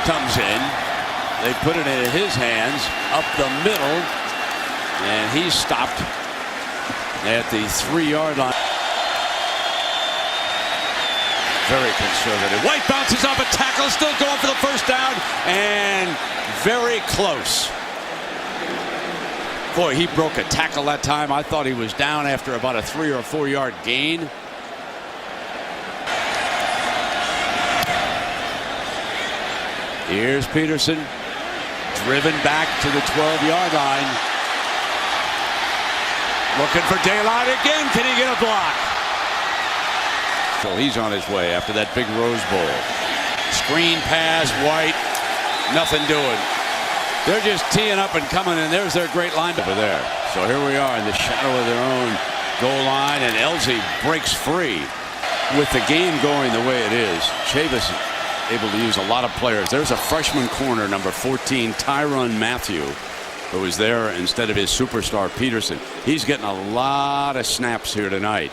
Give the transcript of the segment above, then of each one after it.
comes in. They put it in his hands up the middle, and he's stopped at the 3-yard line. Very conservative. White bounces off a tackle, still going for the first down, and very close. Boy, he broke a tackle that time. I thought he was down after about a 3 or 4 yard gain. Here's Peterson, driven back to the 12-yard line. Looking for daylight again. Can he get a block? So he's on his way after that big Rose Bowl. Screen pass, White, nothing doing. They're just teeing up and coming, and there's their great line over there. So here we are in the shadow of their own goal line, and LZ breaks free. With the game going the way it is, Chavis able to use a lot of players. There's a freshman corner, number 14, Tyrann Mathieu, who is there instead of his superstar Peterson. He's getting a lot of snaps here tonight.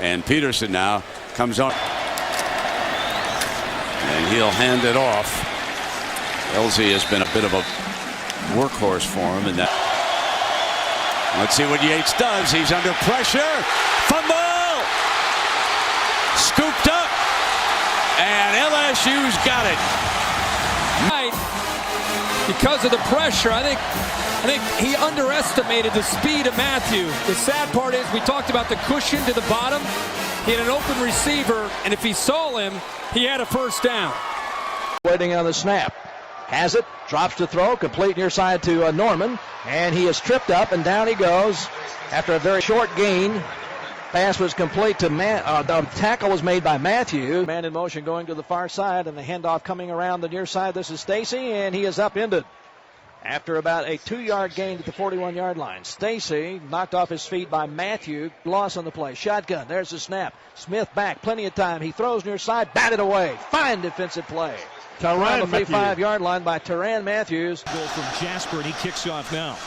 And Peterson now comes up, and he'll hand it off. LZ has been a bit of a workhorse for him, and that. Let's see what Yates does. He's under pressure. Fumble! Scooped up, and LSU's got it. Because of the pressure, I think he underestimated the speed of Mathieu. The sad part is we talked about the cushion to the bottom. He had an open receiver, and if he saw him, he had a first down. Waiting on the snap. Has it, drops to throw, complete near side to Norman, and he is tripped up, and down he goes after a very short gain. Pass was complete to the tackle was made by Mathieu. Man in motion going to the far side, and the handoff coming around the near side. This is Stacy, and he is upended after about a 2-yard gain at the 41-yard line. Stacy knocked off his feet by Mathieu. Loss on the play. Shotgun. There's the snap. Smith back. Plenty of time. He throws near side. Batted away. Fine defensive play. Tyrann on the 35-yard line by Tyrann Mathieu. Goal from Jasper, and he kicks off now.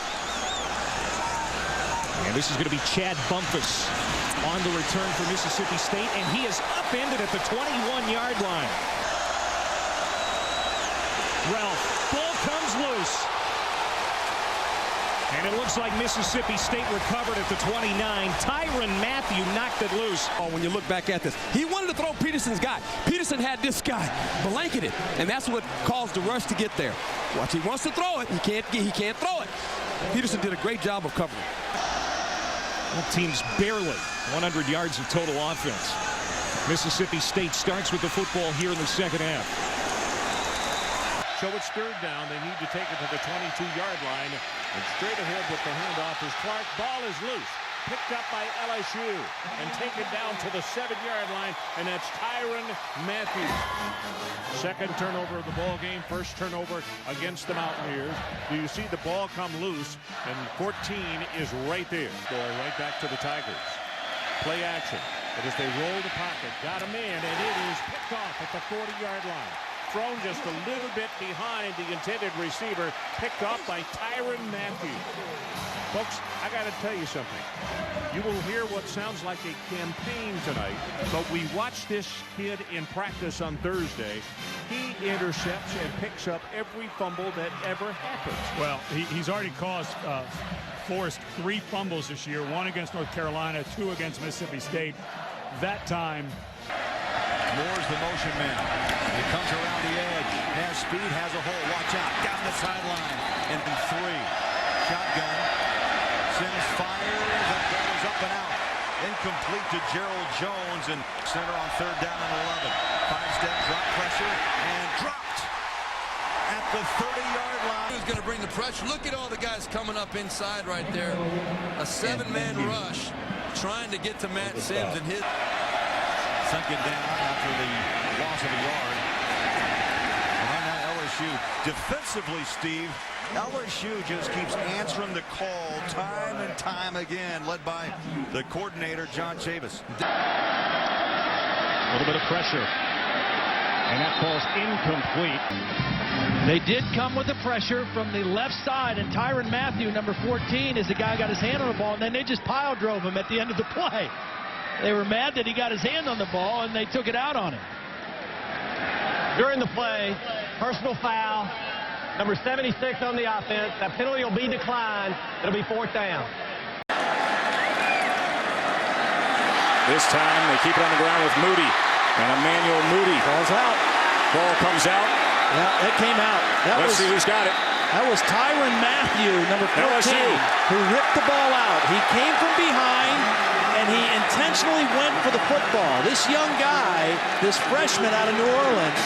And this is going to be Chad Bumpus on the return for Mississippi State, and he is upended at the 21-yard line. Ralph, ball comes loose. And it looks like Mississippi State recovered at the 29. Tyrann Mathieu knocked it loose. Oh, when you look back at this, he wanted to throw Peterson's guy. Peterson had this guy blanketed, and that's what caused the rush to get there. Watch, he wants to throw it. He can't throw it. Peterson did a great job of covering. Both teams barely 100 yards of total offense. Mississippi State starts with the football here in the second half. So it's third down. They need to take it to the 22-yard line. And straight ahead with the handoff is Clark. Ball is loose. Picked up by LSU. And taken down to the 7-yard line. And that's Tyrann Mathieu. Second turnover of the ball game. First turnover against the Mountaineers. Do you see the ball come loose? And 14 is right there. Going right back to the Tigers. Play action. But as they roll the pocket, got a man, and it is picked off at the 40-yard line. Thrown just a little bit behind the intended receiver, picked off by Tyrann Mathieu. Folks, I got to tell you something. You will hear what sounds like a campaign tonight, but we watched this kid in practice on Thursday. He intercepts and picks up every fumble that ever happens. Well, he's already forced 3 fumbles this year, 1 against North Carolina, 2 against Mississippi State. That time, Moore's the motion man. He comes around the edge. Has speed, has a hole. Watch out. Down the sideline. And 3. Shotgun. Sims fires. That ball is up and out. Incomplete to Gerald Jones. And center on third down and 11. 5-step drop pressure. And dropped at the 30-yard line. Who's going to bring the pressure? Look at all the guys coming up inside right there. A 7-man rush trying to get to Matt Sims and his. Sunken down after the loss of a yard. And now LSU defensively, Steve. LSU just keeps answering the call time and time again, led by the coordinator, John Chavis. A little bit of pressure. And that ball's incomplete. They did come with the pressure from the left side, and Tyrann Mathieu, number 14, is the guy who got his hand on the ball, and then they just pile drove him at the end of the play. They were mad that he got his hand on the ball, and they took it out on him. During the play, personal foul. Number 76 on the offense. That penalty will be declined. It'll be 4th down. This time they keep it on the ground with Moody. And Emmanuel Moody. Ball's out. Ball comes out. Yeah, it came out. Let's see who's got it. That was Tyrann Mathieu, number 14, LSU, who ripped the ball out. He came from behind, and he intentionally went for the football. This young guy, this freshman out of New Orleans,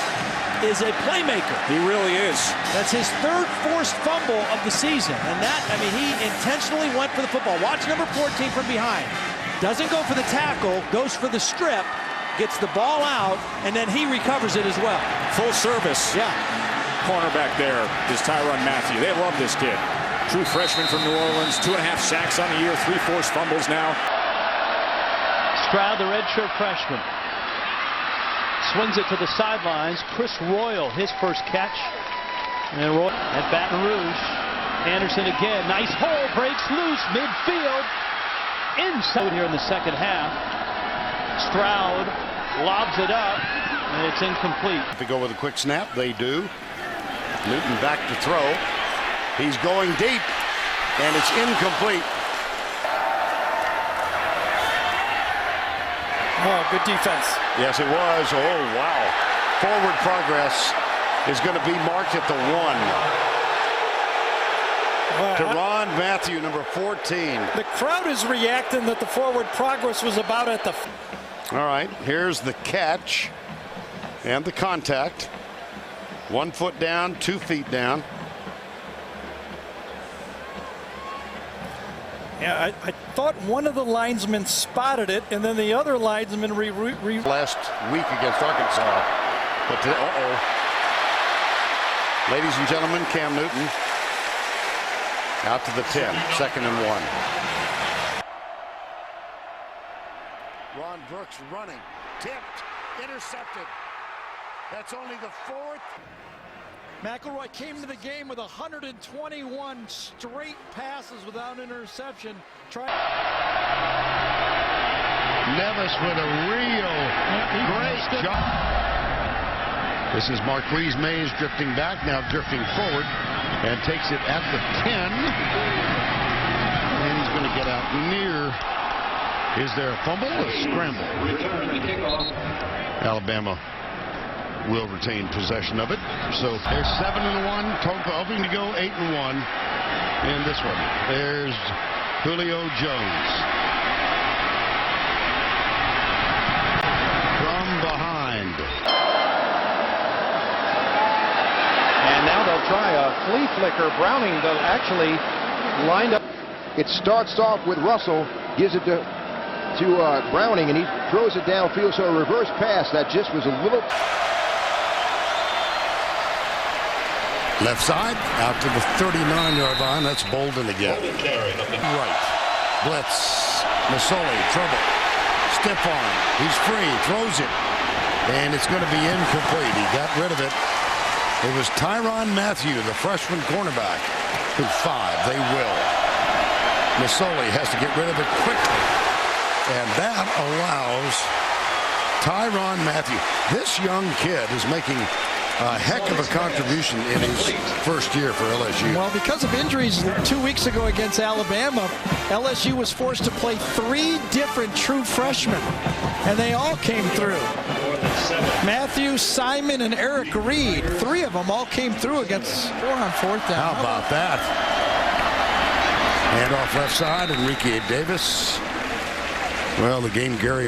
is a playmaker. He really is. That's his 3rd forced fumble of the season. And that, I mean, he intentionally went for the football. Watch number 14 from behind. Doesn't go for the tackle, goes for the strip, gets the ball out, and then he recovers it as well. Full service. Yeah. Cornerback there is Tyrann Mathieu. They love this kid. True freshman from New Orleans. 2.5 sacks on the year. 3 forced fumbles now. Stroud, the redshirt freshman, swings it to the sidelines. Chris Royal, his first catch. And Royal at Baton Rouge. Anderson again. Nice hole. Breaks loose. Midfield. Inside here in the second half. Stroud lobs it up. And it's incomplete. If they go with a quick snap, they do. Newton back to throw. He's going deep, and it's incomplete. Oh, good defense. Yes, it was. Oh, wow. Forward progress is going to be marked at the 1. Tyrann Mathieu, number 14. The crowd is reacting that the forward progress was about at the... All right, here's the catch and the contact. 1 foot down, 2 feet down. Yeah, I thought one of the linesmen spotted it, and then the other linesman last week against Arkansas. But ladies and gentlemen, Cam Newton out to the 10, 2nd and 1. Ron Brooks running, tipped, intercepted. That's only the 4th. McElroy came to the game with 121 straight passes without interception. Nevis with a real great job. This is Marquise Mays drifting back, now drifting forward, and takes it at the 10. And he's going to get out near. Is there a fumble or a scramble? Alabama will retain possession of it. So there's 7 and 1, hoping to go 8 and 1 in this one. There's Julio Jones from behind. And now they'll try a flea flicker. Browning, though, actually lined up. It starts off with Russell, gives it to Browning, and he throws it downfield. So a reverse pass that just was a little... Left side, out to the 39-yard line. That's Bolden again. Right. Blitz. Masoli, trouble. Stiff arm. He's free. Throws it. And it's going to be incomplete. He got rid of it. It was Tyrann Mathieu, the freshman cornerback. 5. They will. Masoli has to get rid of it quickly. And that allows Tyrann Mathieu. This young kid is making a heck of a contribution in his first year for LSU. Well, because of injuries 2 weeks ago against Alabama, LSU was forced to play 3 different true freshmen, and they all came through. Matthew, Simon, and Eric Reed, 3 of them all came through against 4 on 4th down. How about that? And off left side, Enrique Davis. Well, the game Gary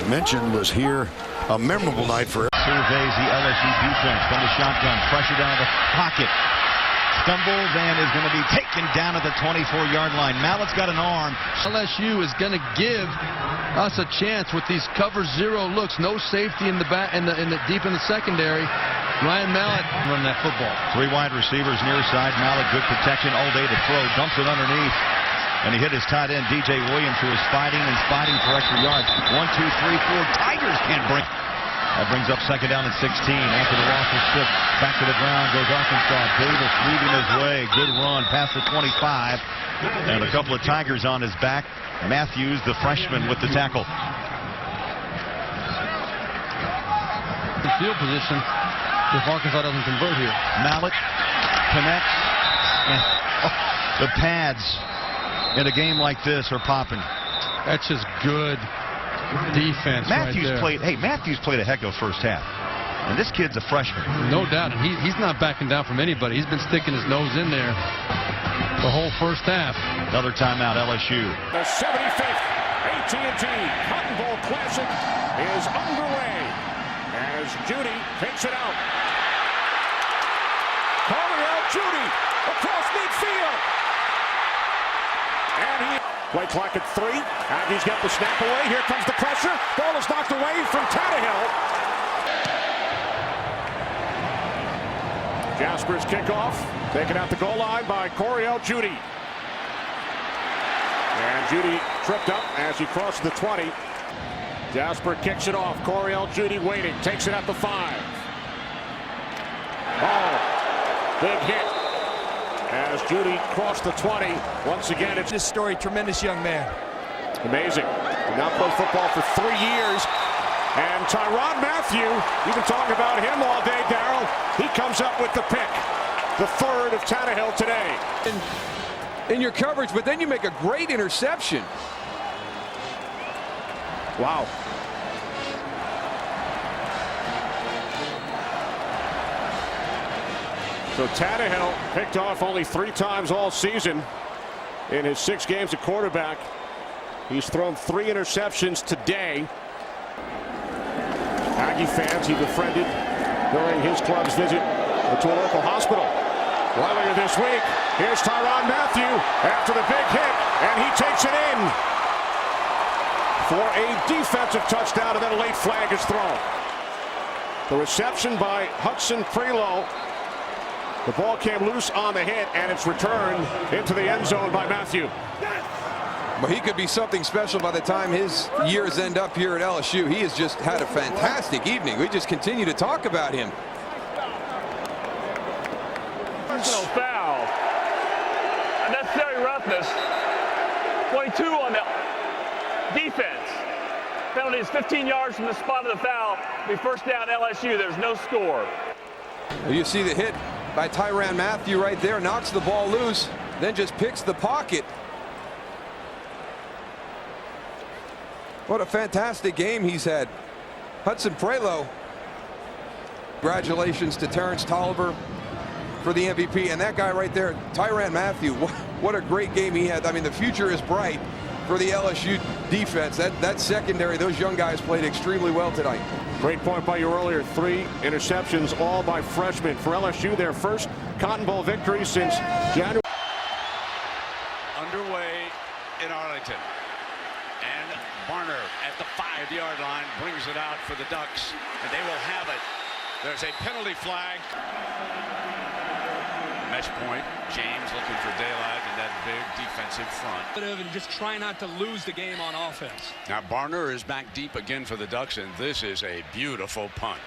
mentioned was here. A memorable night for surveys the LSU defense from the shotgun. Pressure down the pocket. Stumbles and is going to be taken down at the 24-yard line. Mallett's got an arm. LSU is going to give us a chance with these cover 0 looks. No safety in the back, in the deep in the secondary. Ryan Mallett running that football. 3 wide receivers near side. Mallett, good protection all day to throw. Dumps it underneath. And he hit his tight end, DJ Williams, who is fighting for extra yards. 1, 2, 3, 4. Tigers can't bring. That brings up 2nd down and 16. After the loss of 6, back to the ground goes Arkansas. Davis leading his way. Good run past the 25. And a couple of Tigers on his back. Matthews, the freshman, with the tackle. Field position. if Arkansas doesn't convert here. Mallett connects. And the pads in a game like this are popping. That's just good defense. Matthews played a heck of a first half. And this kid's a freshman. No doubt. And he's not backing down from anybody. He's been sticking his nose in there the whole first half. Another timeout, LSU. The 75th AT&T Cotton Bowl Classic is underway as Judy takes it out. Coriel Judy across midfield. And he play clock at 3. Aggies got the snap away. Here comes the pressure. Ball is knocked away from Tannehill. Jasper's kickoff, taken out the goal line by Coriel Judy. And Judy tripped up as he crossed the 20. Jasper kicks it off. Coriel Judy waiting, takes it at the 5. Oh, big hit as Judy crossed the 20. Once again, it's this story. Tremendous young man. Amazing. He now played football for 3 years. And Tyrann Mathieu, you've been talking about him all day, Darryl. He comes up with the pick, the third of Tannehill today. In your coverage, but then you make a great interception. Wow. So Tannehill picked off only 3 times all season in his 6 games at quarterback. He's thrown 3 interceptions today. Aggie fans he befriended during his club's visit to a local hospital. Earlier this week, here's Tyrann Mathieu after the big hit, and he takes it in for a defensive touchdown, and then a late flag is thrown. The reception by Hudson Prelo. The ball came loose on the hit, and it's returned into the end zone by Mathieu. But he could be something special by the time his years end up here at LSU. He has just had a fantastic evening. We just continue to talk about him. Personal foul. Unnecessary roughness. 22 on the defense. Penalty is 15 yards from the spot of the foul. Be first down LSU. There's no score. You see the hit by Tyrann Mathieu right there. Knocks the ball loose. Then just picks the pocket. What a fantastic game he's had. Hudson Prelo. Congratulations to Terrence Tolliver for the MVP. And that guy right there, Tyrann Mathieu, what a great game he had. I mean, the future is bright for the LSU defense. That secondary, those young guys played extremely well tonight. Great point by you earlier. 3 interceptions, all by freshmen. For LSU, their first Cotton Bowl victory since January. Underway in Arlington. And Barner at the 5-yard line brings it out for the Ducks, and they will have it. There's a penalty flag. Mesh point. James looking for daylight in that big defensive front. And just try not to lose the game on offense. Now Barner is back deep again for the Ducks, and this is a beautiful punt.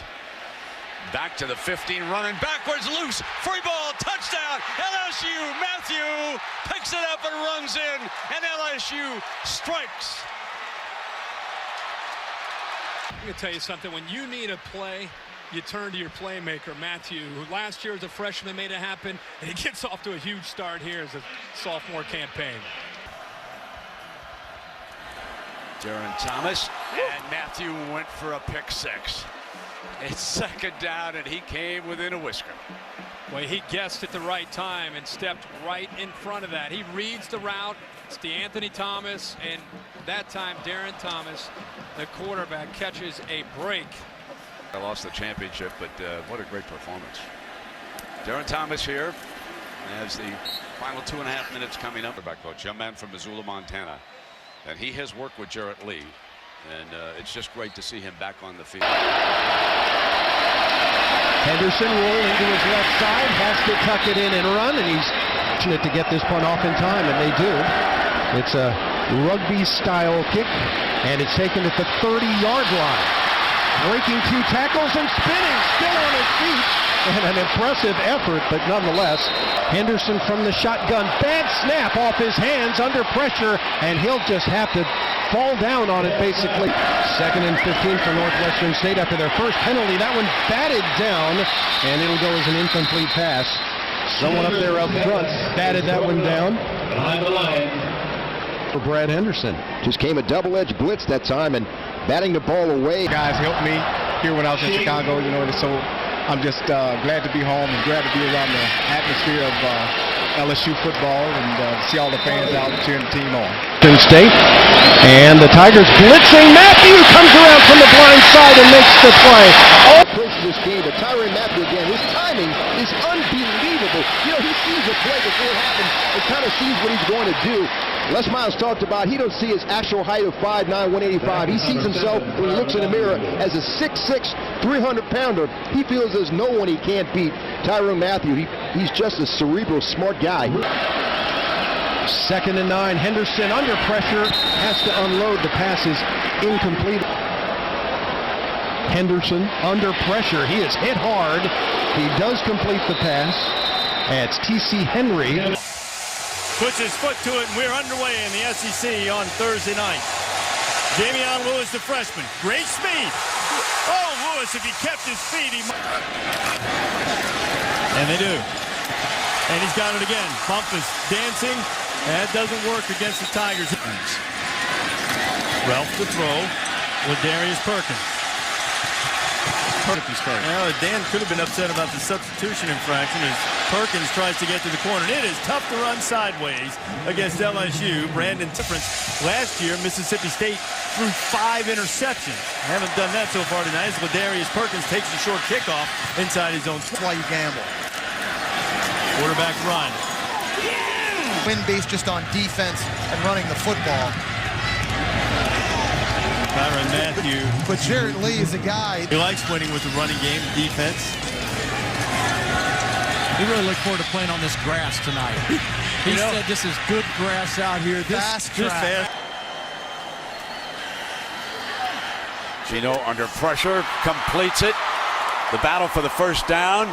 Back to the 15, running backwards, loose, free ball, touchdown, LSU. Mathieu picks it up and runs in, and LSU strikes. I'm going to tell you something. When you need a play, you turn to your playmaker, Mathieu, who last year as a freshman made it happen, and he gets off to a huge start here as a sophomore campaign. Tyrann Thomas, and Mathieu went for a pick 6. It's second down, and he came within a whisker. Well, he guessed at the right time and stepped right in front of that. He reads the route. It's DeAnthony Thomas, and that time Darren Thomas, the quarterback, catches a break. I lost the championship, but what a great performance. Darren Thomas here as the final 2.5 minutes coming up. Back coach, young man from Missoula, Montana, and he has worked with Jarrett Lee, and it's just great to see him back on the field. Henderson rolling to his left side, has to tuck it in and run, and he's fortunate to get this punt off in time, and they do. It's a rugby-style kick, and it's taken at the 30-yard line. Breaking 2 tackles and spinning, still on his feet. And an impressive effort, but nonetheless, Henderson from the shotgun. Bad snap off his hands under pressure, and he'll just have to fall down on it, basically. 2nd and 15 for Northwestern State after their first penalty. That one batted down, and it'll go as an incomplete pass. Someone up there up front batted that one down. Behind the line for Brad Henderson. Just came a double-edged blitz that time and batting the ball away. Guys helped me here when I was in Chicago, you know, and so I'm just glad to be home and glad to be around the atmosphere of LSU football and see all the fans out cheering the team on. State, and the Tigers blitzing. Mathieu comes around from the blind side and makes the play. Approach this game, but Tyrann Mathieu again, his timing is unbelievable. You know, he sees a play before it happens and kind of sees what he's going to do. Les Miles talked about he don't see his actual height of 5'9", 185. He sees himself when he looks in the mirror as a 6'6", 300-pounder. He feels there's no one he can't beat. Tyrann Mathieu, he's just a cerebral, smart guy. 2nd and 9. Henderson under pressure, has to unload. The pass is incomplete. Henderson under pressure. He is hit hard. He does complete the pass. It's T.C. Henry. Puts his foot to it, and we're underway in the SEC on Thursday night. Damian Lewis, the freshman. Great speed. Oh, Lewis, if he kept his feet, he might. And they do. And he's got it again. Bump is dancing. That doesn't work against the Tigers. Ralph to throw with Darius Perkins. Well, Dan could have been upset about the substitution infraction as Perkins tries to get to the corner. And it is tough to run sideways against LSU. Brandon difference. Last year, Mississippi State threw 5 interceptions. Haven't done that so far tonight. But Darius Perkins takes a short kickoff inside his own. That's why you gamble. Quarterback run. Win based just on defense and running the football. Tyrann Mathieu. But Jared Lee is a guy. He likes winning with the running game, defense. We really look forward to playing on this grass tonight. He said this is good grass out here. Fast track. Gino under pressure, completes it. The battle for the first down,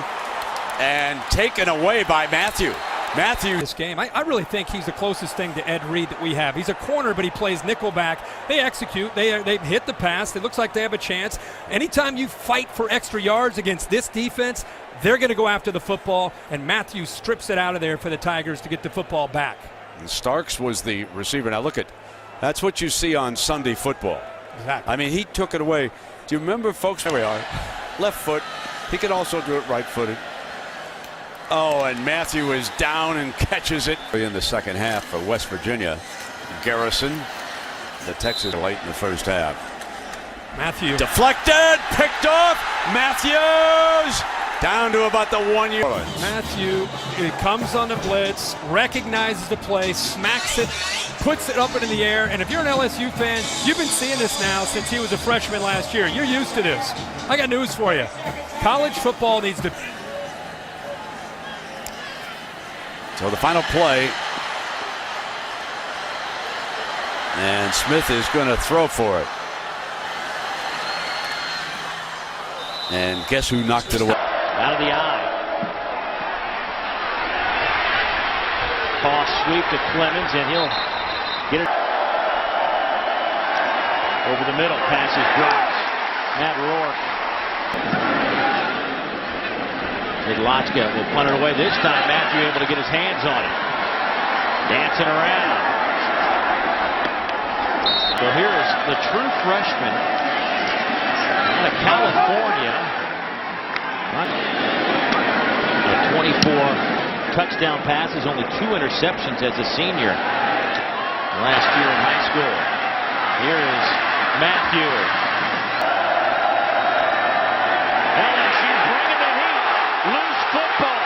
and taken away by Mathieu. Mathieu. This game, I really think he's the closest thing to Ed Reed that we have. He's a corner, but he plays nickelback. They execute. They hit the pass. It looks like they have a chance. Anytime you fight for extra yards against this defense, they're going to go after the football, and Mathieu strips it out of there for the Tigers to get the football back. And Starks was the receiver. Now look at, that's what you see on Sunday football. Exactly. I mean, he took it away. Do you remember, folks? There we are. Left foot. He could also do it right-footed. Oh, and Mathieu is down and catches it. In the second half for West Virginia, Garrison, the Texas late in the first half. Mathieu. Deflected, picked off, Matthews down to about the 1 yard. Mathieu, it comes on the blitz, recognizes the play, smacks it, puts it up into the air, and if you're an LSU fan, you've been seeing this now since he was a freshman last year. You're used to this. I got news for you. College football needs to... So the final play, and Smith is going to throw for it. And guess who knocked it away? Out of the eye. Toss sweep to Clemens, and he'll get it over the middle. Pass is dropped. Matt Rourke. Midlotchka will punt it away this time. Mathieu able to get his hands on it. Dancing around. So here is the true freshman out of California. With 24 touchdown passes, only 2 interceptions as a senior last year in high school. Here is Mathieu. LSU bringing the heat. Loose football.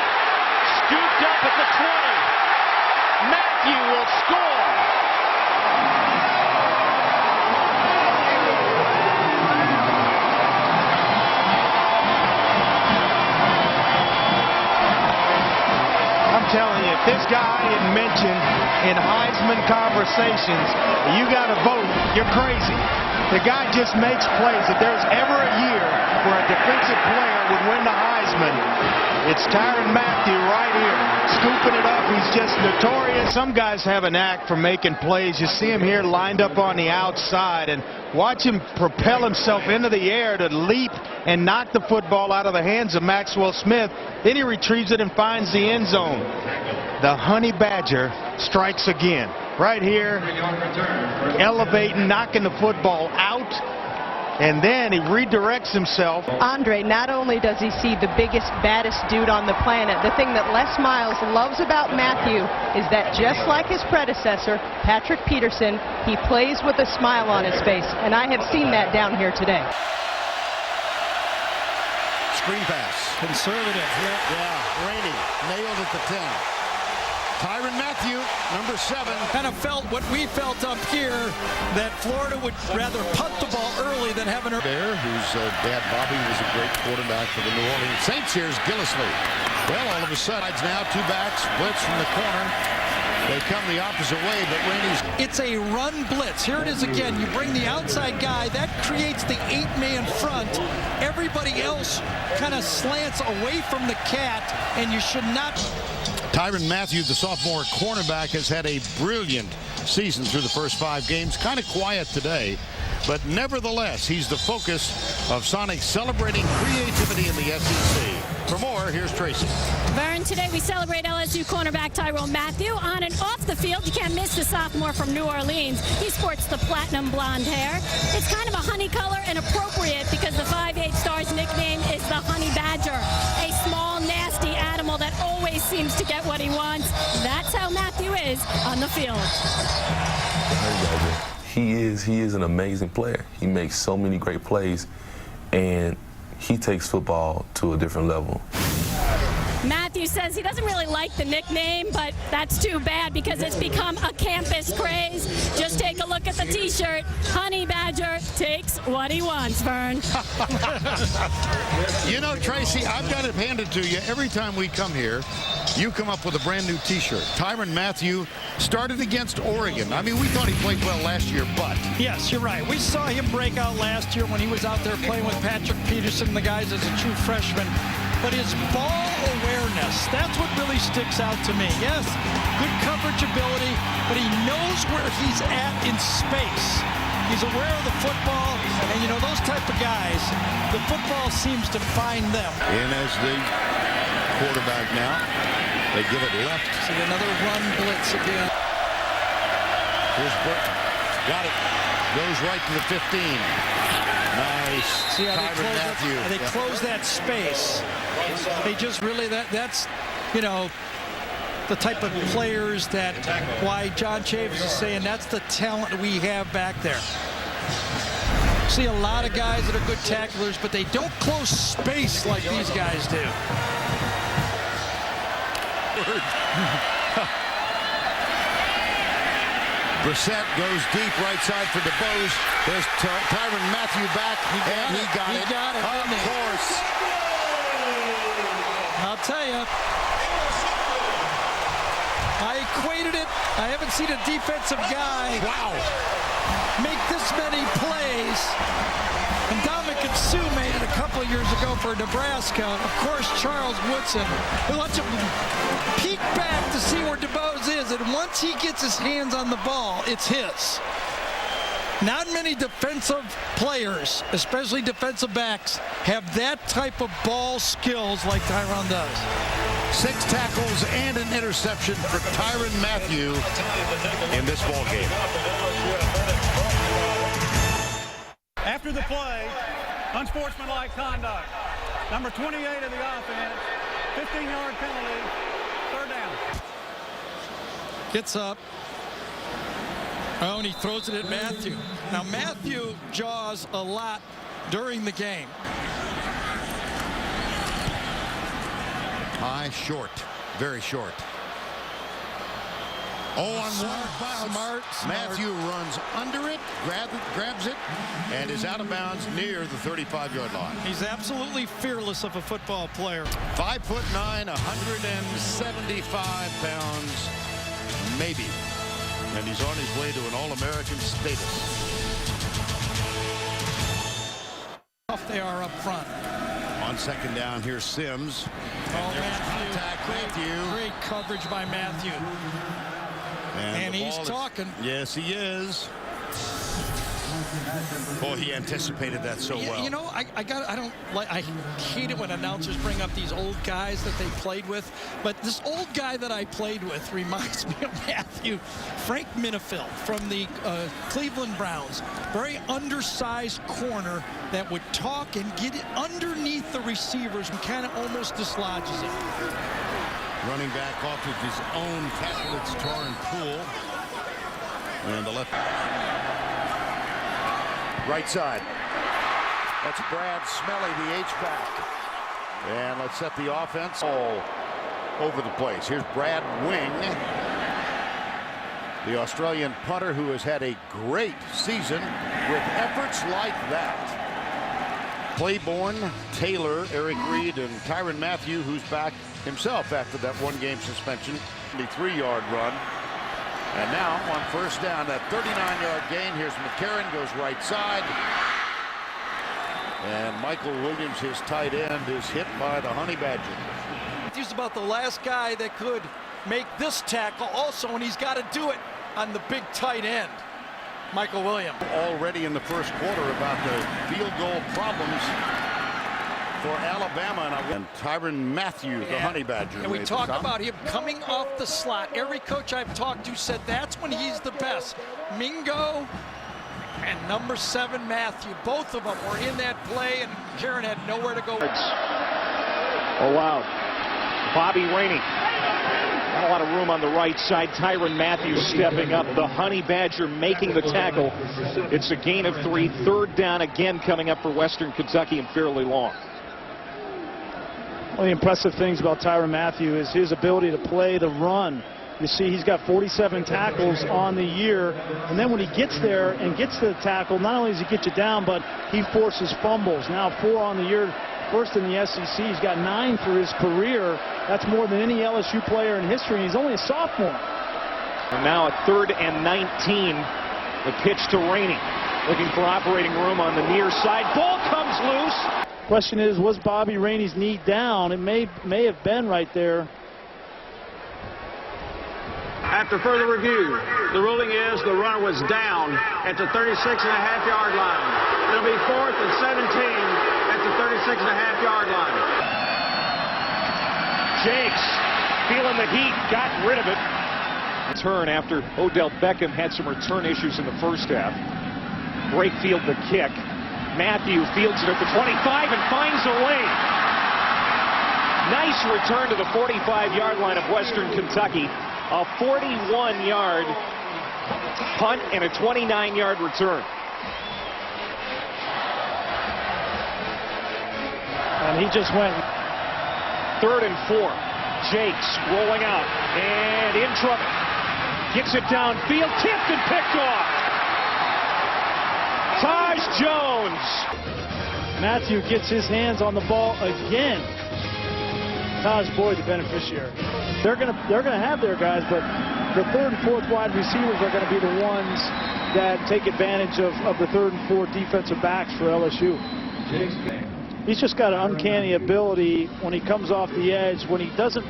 Scooped up at the 20. Mathieu will score. I'm telling you, if this guy isn't mentioned in Heisman conversations, you got to vote. You're crazy. The guy just makes plays. If there's ever a year where a defensive player would win the Heisman, it's Tyrann Mathieu right here, scooping it up. He's just notorious. Some guys have an knack for making plays. You see him here lined up on the outside, and watch him propel himself into the air to leap and knock the football out of the hands of Maxwell Smith. Then he retrieves it and finds the end zone. The Honey Badger strikes again. Right here, elevating, knocking the football out, and then he redirects himself. Andre, not only does he see the biggest, baddest dude on the planet, the thing that Les Miles loves about Mathieu is that just like his predecessor, Patrick Peterson, he plays with a smile on his face, and I have seen that down here today. Screen pass. Conservative. Yeah, Rainey nailed at the 10. Tyrann Mathieu, number 7. Kind of felt what we felt up here, that Florida would rather punt the ball early than have an... There, whose dad Bobby was a great quarterback for the New Orleans Saints. Here's Gillisley. Well, all of a sudden, it's now 2 backs, blitz from the corner. They come the opposite way, but Rainey's... It's a run blitz. Here it is again. You bring the outside guy. That creates the 8-man front. Everybody else kind of slants away from the cat, and you should not... Tyrann Mathieu, the sophomore cornerback, has had a brilliant season through the first 5 games. Kind of quiet today, but nevertheless, he's the focus of Sonic celebrating creativity in the SEC. For more, here's Tracy. Vern, today we celebrate LSU cornerback Tyrann Mathieu. On and off the field, you can't miss the sophomore from New Orleans. He sports the platinum blonde hair. It's kind of a honey color and appropriate because the 5'8" star's nickname is the Honey Badger, a small, nasty animal that always seems to get what he wants. That's how Mathieu is on the field. He is an amazing player. He makes so many great plays, and he takes football to a different level. Mathieu says he doesn't really like the nickname, but that's too bad because it's become a campus craze. Just take a look at the t-shirt. Honey Badger takes what he wants, Vern. You know, Tracy, I've got it handed to you. Every time we come here, you come up with a brand new t-shirt. Tyrann Mathieu started against Oregon. I mean, we thought he played well last year, but... Yes, you're right. We saw him break out last year when he was out there playing with Patrick Peterson, the guys as a true freshman. But his ball awareness, that's what really sticks out to me. Yes, good coverage ability, but he knows where he's at in space. He's aware of the football, and you know, those type of guys, the football seems to find them. In as the quarterback now. They give it left. See another run blitz again. Here's Burke. Got it. Goes right to the 15. Nice. See how Tyrann Mathieu. They close that space. They just really, that's, you know, the type of players that, why John Chaves is saying that's the talent we have back there. See a lot of guys that are good tacklers, but they don't close space like these guys do. Brissett goes deep right side for DeBose. There's Tyrann Mathieu back, and he got it. He got it, of course. I'll tell you, I equated it. I haven't seen a defensive guy make this many plays. And Dominican Sue made it a couple of years ago for Nebraska. Of course, Charles Woodson. Let's peek back to see where DeBose is, and once he gets his hands on the ball, it's his. Not many defensive players, especially defensive backs, have that type of ball skills like Tyrann does. 6 tackles and an interception for Tyrann Mathieu in this ball game. After the play, unsportsmanlike conduct. Number 28 of the offense, 15-yard penalty, 3rd down. Gets up. Oh, and he throws it at Mathieu. Now, Mathieu jaws a lot during the game. High, short, very short. Oh, on smart. Mathieu runs under it, grabs it, and is out of bounds near the 35-yard line. He's absolutely fearless of a football player. 5'9", 175 pounds, maybe. And he's on his way to an All-American status. Tough they are up front. On second down, here's Sims. Oh, Mathieu. Great coverage by Mathieu. And he's talking. Yes, he is. Boy, he anticipated that so well. You know, I hate it when announcers bring up these old guys that they played with, but this old guy that I played with reminds me of Mathieu. Frank Minnifield from the Cleveland Browns. Very undersized corner that would talk and get it underneath the receivers and kind of almost dislodges it. Running back off of his own tackle. It's Tyrann Poole. And the left. Right side. That's Brad Smelly, the H-back. And let's set the offense all over the place. Here's Brad Wing, the Australian punter who has had a great season with efforts like that. Claiborne, Taylor, Eric Reed, and Tyrann Mathieu, who's back himself after that one-game suspension. The 3-yard run. And now on first down, that 39-yard gain. Here's McCarron, goes right side. And Michael Williams, his tight end, is hit by the Honey Badger. He's about the last guy that could make this tackle also, and he's got to do it on the big tight end, Michael Williams. Already in the first quarter about the field goal problems for Alabama, and Tyrann Mathieu, the Honey Badger. And we talk about him coming off the slot. Every coach I've talked to said that's when he's the best. Mingo and number 7 Mathieu, both of them were in that play, and Karen had nowhere to go. Oh, wow. Bobby Rainey. Not a lot of room on the right side. Tyrann Mathieu stepping up. The Honey Badger making the tackle. It's a gain of 3. Third down again coming up for Western Kentucky and fairly long. One of the impressive things about Tyrann Mathieu is his ability to play the run. You see, he's got 47 tackles on the year, and then when he gets there and gets to the tackle, not only does he get you down, but he forces fumbles. Now 4 on the year, first in the SEC. He's got 9 for his career. That's more than any LSU player in history, and he's only a sophomore. And now a 3rd and 19. The pitch to Rainey, looking for operating room on the near side. Ball comes loose. Question is, was Bobby Rainey's knee down? It may have been right there. After further review, the ruling is the runner was down at the 36.5-yard line. It'll be 4th and 17 at the 36.5-yard line. Jakes feeling the heat, got rid of it. Turn after Odell Beckham had some return issues in the first half. Brakefield the kick. Mathieu fields it at the 25 and finds a lane. Nice return to the 45-yard line of Western Kentucky. A 41-yard punt and a 29-yard return. And he just went. 3rd and 4. Jakes rolling out and in trouble. Gets it downfield, tipped and picked off. Taj Jones. Mathieu gets his hands on the ball again. Taj Boyd, the beneficiary. They're gonna have their guys, but the 3rd and 4th wide receivers are going to be the ones that take advantage of the 3rd and 4th defensive backs for LSU. He's just got an uncanny ability when he comes off the edge. When he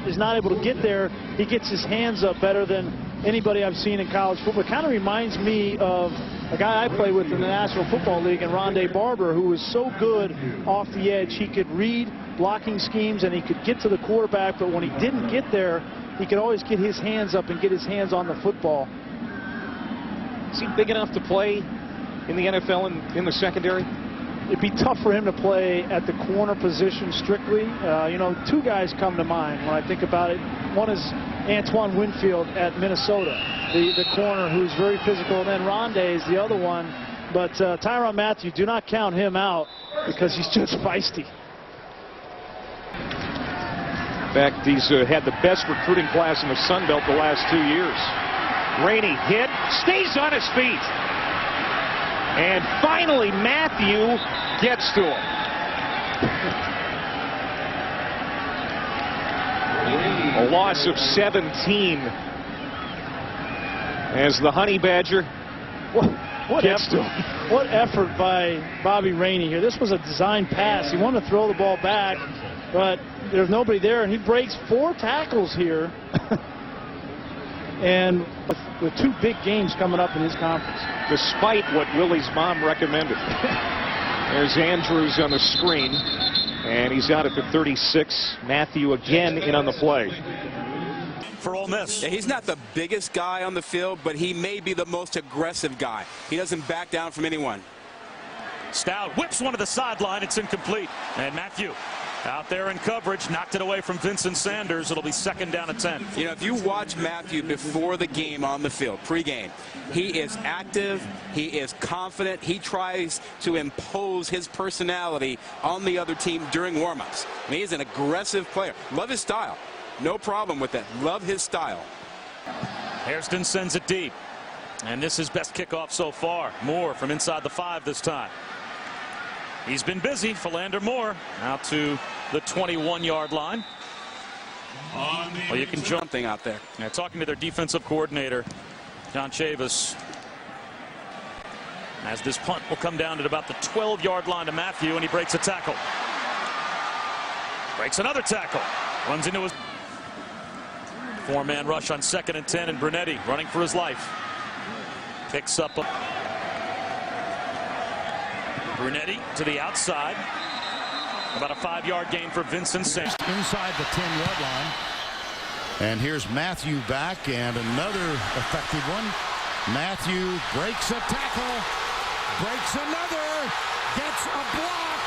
is not able to get there, he gets his hands up better than anybody I've seen in college football. It kind of reminds me of a guy I played with in the National Football League, and Rondé Barber, who was so good off the edge. He could read blocking schemes and he could get to the quarterback, but when he didn't get there, he could always get his hands up and get his hands on the football. Is he big enough to play in the NFL in the secondary? It'd be tough for him to play at the corner position strictly. You know, 2 guys come to mind when I think about it. One is Antoine Winfield at Minnesota, the corner who's very physical, and then Rondé is the other one. But Tyrann Mathieu, do not count him out because he's just feisty. In fact, he's had the best recruiting class in the Sun Belt the last 2 years. Rainey hit, stays on his feet. And finally, Mathieu gets to him. A loss of 17 as the Honey Badger. What effort by Bobby Rainey here. This was a design pass. He wanted to throw the ball back, but there's nobody there, and he breaks 4 tackles here. And with 2 big games coming up in his conference. Despite what Willie's mom recommended. There's Andrews on the screen, and he's out at the 36. Mathieu again in on the play. For Ole Miss. Yeah, he's not the biggest guy on the field, but he may be the most aggressive guy. He doesn't back down from anyone. Stout whips one to the sideline. It's incomplete. And Mathieu out there in coverage, knocked it away from Vincent Sanders. It'll be 2nd down and 10. You know, if you watch Mathieu before the game on the field, pregame, he is active, he is confident, he tries to impose his personality on the other team during warmups. I mean, he's an aggressive player. Love his style. No problem with that. Love his style. Hairston sends it deep. And this is best kickoff so far. Moore from inside the 5 this time. He's been busy. Philander Moore out to the 21-yard line. Well, you can jump thing out there. Yeah, talking to their defensive coordinator, John Chavis. As this punt will come down at about the 12-yard line to Mathieu, and he breaks a tackle. Breaks another tackle. Runs into his 4-man rush on 2nd and 10, and Brunetti running for his life. Picks up a Brunetti to the outside. About a 5-yard gain for Vincent Sanders. Inside the 10-yard line. And here's Mathieu back, and another effective one. Mathieu breaks a tackle, breaks another, gets a block.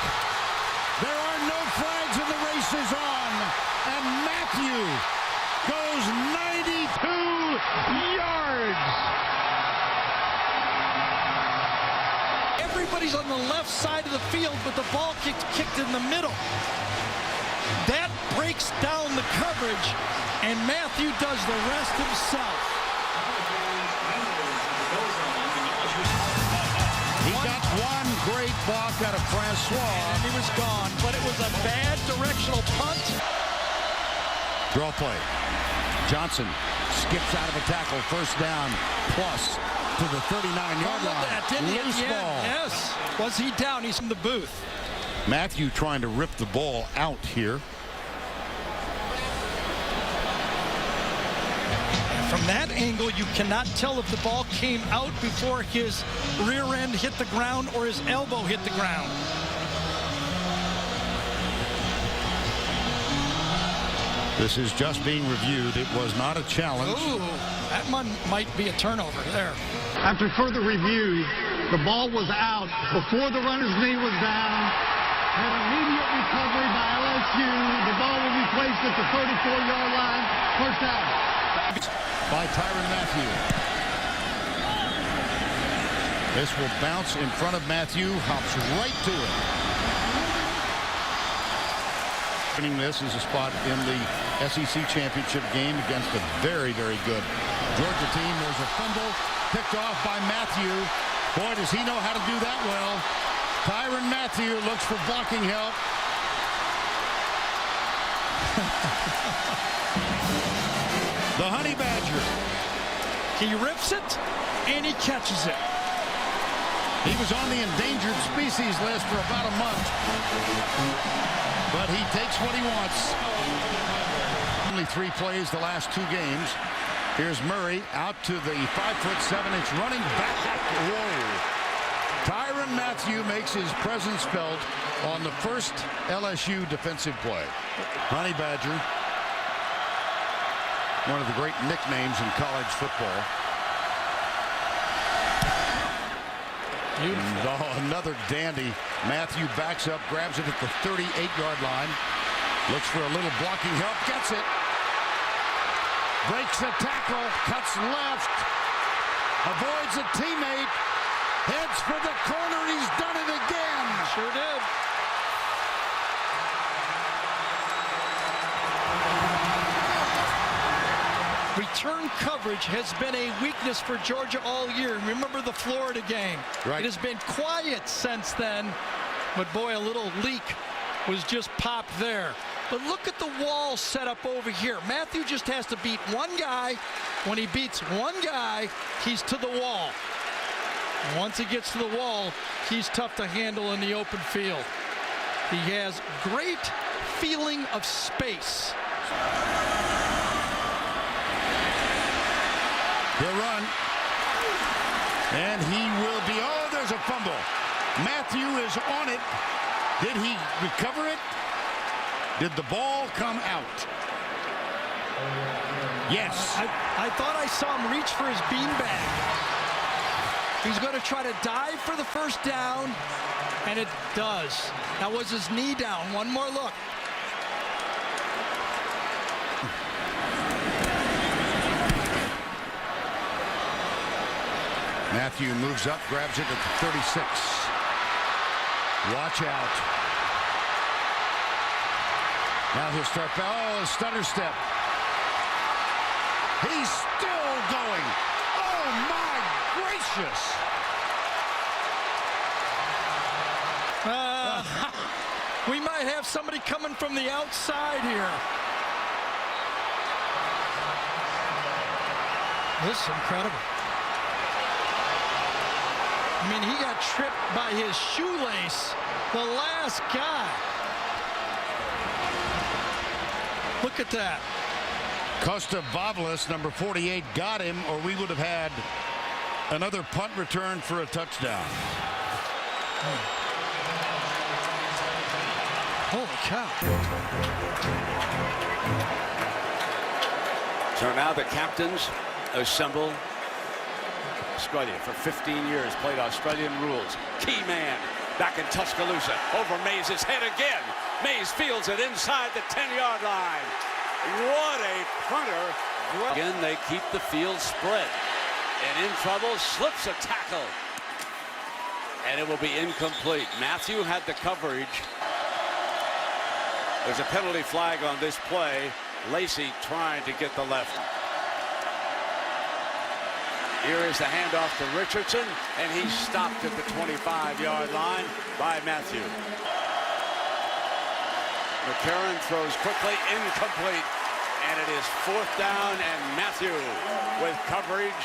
There are no flags and the race is on. And Mathieu goes 92 yards. Everybody's on the left side of the field, but the ball gets kicked in the middle. That breaks down the coverage, and Mathieu does the rest himself. He got one great block out of Francois. And he was gone, but it was a bad directional punt. Draw play. Johnson skips out of a tackle, 1st down, plus to the 39-yard line. Loose ball. Yes. Was he down? He's in the booth. Mathieu trying to rip the ball out here. From that angle, you cannot tell if the ball came out before his rear end hit the ground or his elbow hit the ground. This is just being reviewed. It was not a challenge. Ooh, that one might be a turnover there. After further review, the ball was out before the runner's knee was down. An immediate recovery by LSU. The ball will be placed at the 34-yard line. 1st down. By Tyrann Mathieu. This will bounce in front of Mathieu. Hops right to it. This is a spot in the SEC championship game against a very, very good Georgia team. There's a fumble picked off by Mathieu. Boy, does he know how to do that well. Tyrann Mathieu looks for blocking help. The Honey Badger. He rips it, and he catches it. He was on the endangered species list for about a month. But he takes what he wants. Only 3 plays the last 2 games. Here's Murray out to the 5'7" running back. Whoa. Tyrann Mathieu makes his presence felt on the first LSU defensive play. Honey Badger. One of the great nicknames in college football. Oh, another dandy. Mathieu backs up, grabs it at the 38-yard line. Looks for a little blocking help, gets it. Breaks a tackle, cuts left. Avoids a teammate. Heads for the corner, and he's done it again. Sure did. Return coverage has been a weakness for Georgia all year. Remember the Florida game. Right. It has been quiet since then, but boy, a little leak was just popped there. But look at the wall set up over here. Mathieu just has to beat one guy. When he beats one guy, he's to the wall. Once he gets to the wall, he's tough to handle in the open field. He has great feeling of space. He'll run. And he will be, oh, there's a fumble. Mathieu is on it. Did he recover it? Did the ball come out? Yes. I thought I saw him reach for his beanbag. He's going to try to dive for the first down, and it does. That was his knee down. One more look. Mathieu moves up, grabs it at the 36. Watch out. Now he'll start, oh, a stutter step. He's still going. Oh, my gracious. We might have somebody coming from the outside here. This is incredible. I mean, he got tripped by his shoelace, the last guy. Look at that. Costa Bavalis, number 48, got him, or we would have had another punt return for a touchdown. Holy cow. So now the captains assemble. Australia for 15 years, played Australian rules. Key man back in Tuscaloosa. Over Mays' head again. Mays fields it inside the 10-yard line. What a punter. Again, they keep the field spread. And in trouble, slips a tackle. And it will be incomplete. Mathieu had the coverage. There's a penalty flag on this play. Lacey trying to get the left. Here is the handoff to Richardson, and he's stopped at the 25-yard line by Mathieu. McCarron throws quickly, incomplete, and it is 4th down, and Mathieu with coverage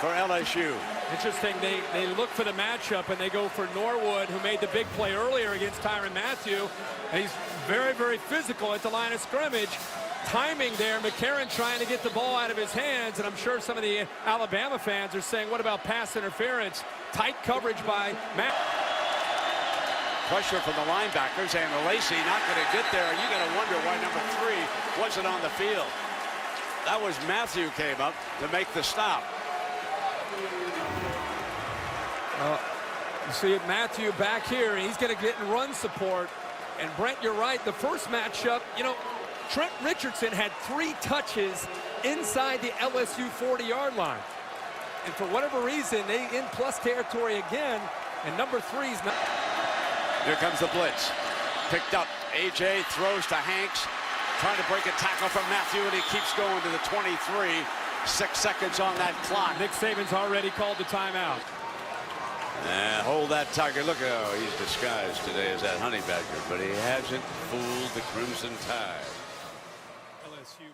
for LSU. Interesting, they look for the matchup, and they go for Norwood, who made the big play earlier against Tyrann Mathieu. And he's very, very physical at the line of scrimmage. Timing there, McCarron trying to get the ball out of his hands, and I'm sure some of the Alabama fans are saying, what about pass interference? Tight coverage by Matt. Pressure from the linebackers, and Lacey not going to get there. You're going to wonder why number 3 wasn't on the field. That was Mathieu came up to make the stop. You see Mathieu back here, and he's going to get in run support. And Brent, you're right, the first matchup, you know, Trent Richardson had 3 touches inside the LSU 40-yard line. And for whatever reason, they in plus territory again, and number 3's not. Here comes the blitz. Picked up. A.J. throws to Hanks. Trying to break a tackle from Mathieu, and he keeps going to the 23. 6 seconds on that clock. Nick Saban's already called the timeout. Hold that tiger. Look how he's disguised today as that honey badger, but he hasn't fooled the Crimson Tide. LSU